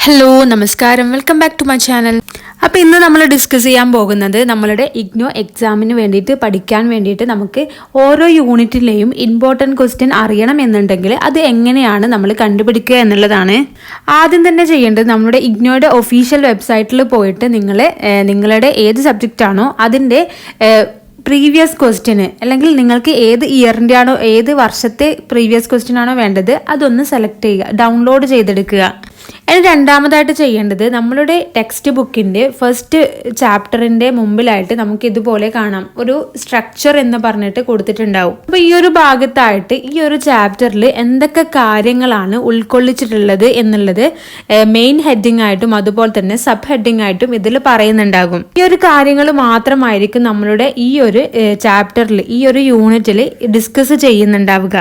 Hello നമസ്കാരം, welcome back to my channel. അപ്പോൾ ഇന്ന് നമ്മൾ ഡിസ്കസ് ചെയ്യാൻ പോകുന്നത് നമ്മളുടെ ഇഗ്നോ എക്സാമിന് വേണ്ടിയിട്ട് പഠിക്കാൻ വേണ്ടിയിട്ട് നമുക്ക് ഓരോ യൂണിറ്റിലെയും ഇമ്പോർട്ടൻറ്റ് ക്വസ്റ്റ്യൻ അറിയണം എന്നുണ്ടെങ്കിൽ അത് എങ്ങനെയാണ് നമ്മൾ കണ്ടുപിടിക്കുക എന്നുള്ളതാണ്. ആദ്യം തന്നെ ചെയ്യേണ്ടത് നമ്മുടെ ഇഗ്നോയുടെ ഒഫീഷ്യൽ വെബ്സൈറ്റിൽ പോയിട്ട് നിങ്ങളുടെ ഏത് സബ്ജക്റ്റ് ആണോ അതിൻ്റെ പ്രീവിയസ് ക്വസ്റ്റ്യന് അല്ലെങ്കിൽ നിങ്ങൾക്ക് ഏത് ഇയറിൻ്റെ ആണോ ഏത് വർഷത്തെ പ്രീവിയസ് ക്വസ്റ്റ്യൻ ആണോ വേണ്ടത് അതൊന്ന് സെലക്ട് ചെയ്യുക, ഡൗൺലോഡ് ചെയ്തെടുക്കുക. ഇനി രണ്ടാമതായിട്ട് ചെയ്യേണ്ടത് നമ്മളുടെ ടെക്സ്റ്റ് ബുക്കിൻ്റെ ഫസ്റ്റ് ചാപ്റ്ററിൻ്റെ മുമ്പിലായിട്ട് നമുക്ക് ഇതുപോലെ കാണാം, ഒരു സ്ട്രക്ചർ എന്ന് പറഞ്ഞിട്ട് കൊടുത്തിട്ടുണ്ടാവും. അപ്പോൾ ഈ ഒരു ഭാഗത്തായിട്ട് ഈ ഒരു ചാപ്റ്ററിൽ എന്തൊക്കെ കാര്യങ്ങളാണ് ഉൾക്കൊള്ളിച്ചിട്ടുള്ളത് എന്നുള്ളത് മെയിൻ ഹെഡിങ് ആയിട്ടും അതുപോലെ തന്നെ സബ് ഹെഡിങ് ആയിട്ടും ഇതിൽ പറയുന്നുണ്ടാകും. ഈ ഒരു കാര്യങ്ങൾ മാത്രമായിരിക്കും നമ്മളുടെ ഈ ഒരു ചാപ്റ്ററിൽ ഈ ഒരു യൂണിറ്റിൽ ഡിസ്കസ് ചെയ്യുന്നുണ്ടാവുക.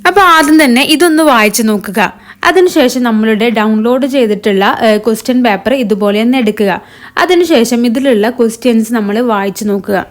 അപ്പോൾ ആദ്യം തന്നെ ഇതൊന്ന് വായിച്ചു നോക്കുക. അതിനുശേഷം നമ്മളുടെ ഡൗൺലോഡ് ചെയ്തിട്ടുള്ള ക്വസ്റ്റ്യൻ പേപ്പർ ഇതുപോലെ തന്നെ എടുക്കുക. അതിനുശേഷം ഇതിലുള്ള ക്വസ്റ്റ്യൻസ് നമ്മൾ വായിച്ചു നോക്കുക.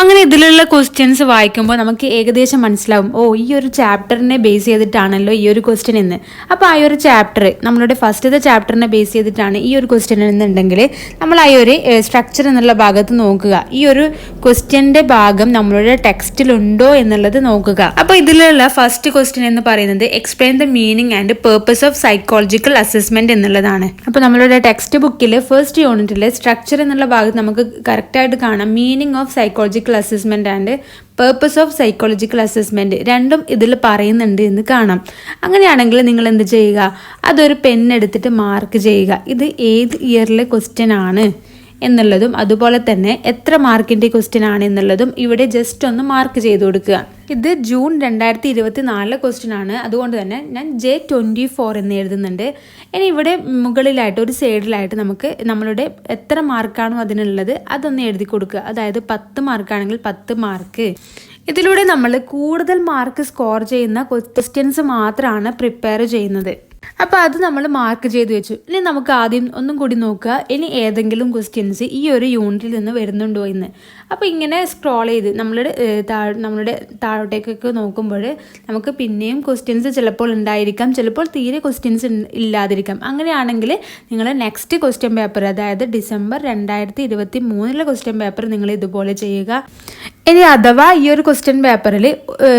അങ്ങനെ ഇതിലുള്ള ക്വസ്റ്റ്യൻസ് വായിക്കുമ്പോൾ നമുക്ക് ഏകദേശം മനസ്സിലാവും, ഈ ഒരു ചാപ്റ്ററിനെ ബേസ് ചെയ്തിട്ടാണല്ലോ ഈ ഒരു ക്വസ്റ്റ്യൻ എന്ന്. അപ്പോൾ ആ ഒരു ചാപ്റ്റർ നമ്മളുടെ ഫസ്റ്റത്തെ ചാപ്റ്ററിനെ ബേസ് ചെയ്തിട്ടാണ് ഈ ഒരു ക്വസ്റ്റ്യൻ എന്നുണ്ടെങ്കിൽ നമ്മൾ ആ ഒരു സ്ട്രക്ചർ എന്നുള്ള ഭാഗത്ത് നോക്കുക. ഈ ഒരു ക്വസ്റ്റ്യൻ്റെ ഭാഗം നമ്മളുടെ ടെക്സ്റ്റിലുണ്ടോ എന്നുള്ളത് നോക്കുക. അപ്പോൾ ഇതിലുള്ള ഫസ്റ്റ് ക്വസ്റ്റ്യൻ എന്ന് പറയുന്നത് explain the meaning and purpose of psychological assessment എന്നുള്ളതാണ്. അപ്പോൾ നമ്മളുടെ ടെക്സ്റ്റ് ബുക്കിൽ ഫസ്റ്റ് യൂണിറ്റിലെ സ്ട്രക്ചർ എന്നുള്ള ഭാഗത്ത് നമുക്ക് കറക്റ്റായിട്ട് കാണാം meaning of psychological assessment and purpose of psychological assessment രണ്ടും ഇതിൽ പറയുന്നുണ്ട് എന്ന് കാണാം. അങ്ങനെയാണെങ്കിൽ നിങ്ങൾ എന്ത് ചെയ്യുക, അതൊരു പെണ്ണെടുത്തിട്ട് മാർക്ക് ചെയ്യുക. ഇത് ഏത് ഇയറിലെ ക്വസ്റ്റ്യൻ ആണ് എന്നുള്ളതും അതുപോലെ തന്നെ എത്ര മാർക്കിൻ്റെ ക്വസ്റ്റ്യൻ ആണ് എന്നുള്ളതും ഇവിടെ ജസ്റ്റ് ഒന്ന് മാർക്ക് ചെയ്ത് കൊടുക്കുക. ഇത് ജൂൺ 2024 ക്വസ്റ്റ്യൻ ആണ്, അതുകൊണ്ട് തന്നെ ഞാൻ J24 എന്ന് എഴുതുന്നുണ്ട്. ഇനി ഇവിടെ മുകളിലായിട്ട് ഒരു സൈഡിലായിട്ട് നമുക്ക് നമ്മളുടെ എത്ര മാർക്കാണോ അതിനുള്ളത് അതൊന്ന് എഴുതി കൊടുക്കുക. അതായത് 10 മാർക്കാണെങ്കിൽ 10 മാർക്ക്. ഇതിലൂടെ നമ്മൾ കൂടുതൽ മാർക്ക് സ്കോർ ചെയ്യുന്ന ക്വസ്റ്റ്യൻസ് മാത്രമാണ് പ്രിപ്പയർ ചെയ്യുന്നത്. അപ്പോൾ അത് നമ്മൾ മാർക്ക് ചെയ്ത് വെച്ചു. ഇനി നമുക്ക് ആദ്യം ഒന്നും കൂടി നോക്കുക, ഇനി ഏതെങ്കിലും ക്വസ്റ്റ്യൻസ് ഈ ഒരു യൂണിറ്റിൽ നിന്ന് വരുന്നുണ്ടോ എന്ന്. അപ്പോൾ ഇങ്ങനെ സ്ക്രോൾ ചെയ്ത് നമ്മളുടെ താഴോട്ടേക്കൊക്കെ നോക്കുമ്പോൾ നമുക്ക് പിന്നെയും ക്വസ്റ്റ്യൻസ് ചിലപ്പോൾ ഉണ്ടായിരിക്കാം, ചിലപ്പോൾ തീരെ ക്വസ്റ്റ്യൻസ് ഇല്ലാതിരിക്കാം. അങ്ങനെയാണെങ്കിൽ നിങ്ങൾ നെക്സ്റ്റ് ക്വസ്റ്റ്യൻ പേപ്പർ, അതായത് ഡിസംബർ 2023 ക്വസ്റ്റ്യൻ പേപ്പർ നിങ്ങൾ ഇതുപോലെ ചെയ്യുക. ഇനി അഥവാ ഈ ഒരു ക്വസ്റ്റ്യൻ പേപ്പറിൽ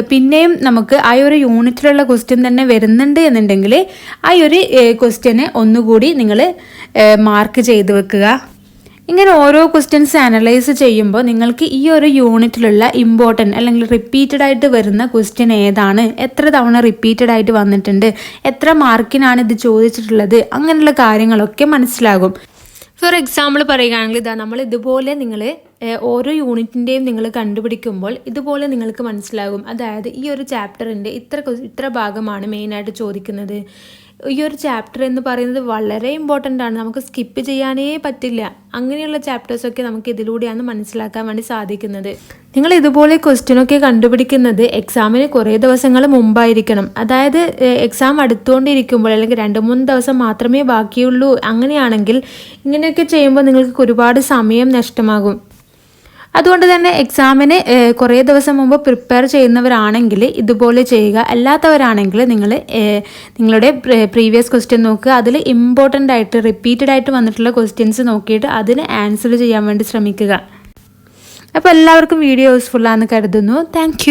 പിന്നെയും നമുക്ക് ആ ഒരു യൂണിറ്റിലുള്ള ക്വസ്റ്റ്യൻ തന്നെ വരുന്നുണ്ട് എന്നുണ്ടെങ്കിൽ ആ ഒരു ക്വസ്റ്റ്യനെ ഒന്നുകൂടി നിങ്ങൾ മാർക്ക് ചെയ്ത് വെക്കുക. ഇങ്ങനെ ഓരോ ക്വസ്റ്റ്യൻസ് അനലൈസ് ചെയ്യുമ്പോൾ നിങ്ങൾക്ക് ഈ ഒരു യൂണിറ്റിലുള്ള ഇമ്പോർട്ടൻറ്റ് അല്ലെങ്കിൽ റിപ്പീറ്റഡ് ആയിട്ട് വരുന്ന ക്വസ്റ്റ്യൻ ഏതാണ്, എത്ര തവണ റിപ്പീറ്റഡ് ആയിട്ട് വന്നിട്ടുണ്ട്, എത്ര മാർക്കിനാണ് ഇത് ചോദിച്ചിട്ടുള്ളത്, അങ്ങനെയുള്ള കാര്യങ്ങളൊക്കെ മനസ്സിലാകും. ഫോർ എക്സാമ്പിൾ പറയുകയാണെങ്കിൽ നമ്മൾ ഇതുപോലെ നിങ്ങൾ ഓരോ യൂണിറ്റിൻ്റെയും നിങ്ങൾ കണ്ടുപിടിക്കുമ്പോൾ ഇതുപോലെ നിങ്ങൾക്ക് മനസ്സിലാകും. അതായത് ഈ ഒരു ചാപ്റ്ററിൻ്റെ ഇത്ര ഭാഗമാണ് മെയിനായിട്ട് ചോദിക്കുന്നത്. ഈ ഒരു ചാപ്റ്റർ എന്ന് പറയുന്നത് വളരെ ഇമ്പോർട്ടൻ്റ് ആണ്, നമുക്ക് സ്കിപ്പ് ചെയ്യാനേ പറ്റില്ല. അങ്ങനെയുള്ള ചാപ്റ്റേഴ്സൊക്കെ നമുക്ക് ഇതിലൂടെയാണ് മനസ്സിലാക്കാൻ വേണ്ടി സാധിക്കുന്നത്. നിങ്ങൾ ഇതുപോലെ ക്വസ്റ്റ്യനൊക്കെ കണ്ടുപിടിക്കുന്നത് എക്സാമിന് കുറേ ദിവസങ്ങൾ മുമ്പായിരിക്കണം. അതായത് എക്സാം അടുത്തുകൊണ്ടിരിക്കുമ്പോൾ അല്ലെങ്കിൽ 2-3 ദിവസം മാത്രമേ ബാക്കിയുള്ളൂ. അങ്ങനെയാണെങ്കിൽ ഇങ്ങനെയൊക്കെ ചെയ്യുമ്പോൾ നിങ്ങൾക്ക് ഒരുപാട് സമയം നഷ്ടമാകും. അതുകൊണ്ട് തന്നെ എക്സാമിന് കുറേ ദിവസം മുമ്പ് പ്രിപ്പയർ ചെയ്യുന്നവരാണെങ്കിൽ ഇതുപോലെ ചെയ്യുക. അല്ലാത്തവരാണെങ്കിൽ നിങ്ങളുടെ പ്രീവിയസ് ക്വസ്റ്റ്യൻ നോക്കുക, അതിൽ ഇമ്പോർട്ടൻ്റ് ആയിട്ട് റിപ്പീറ്റഡ് ആയിട്ട് വന്നിട്ടുള്ള ക്വസ്റ്റ്യൻസ് നോക്കിയിട്ട് അതിന് ആൻസർ ചെയ്യാൻ വേണ്ടി ശ്രമിക്കുക. അപ്പോൾ എല്ലാവർക്കും വീഡിയോ യൂസ്ഫുൾ ആണെന്ന് കരുതുന്നു. താങ്ക്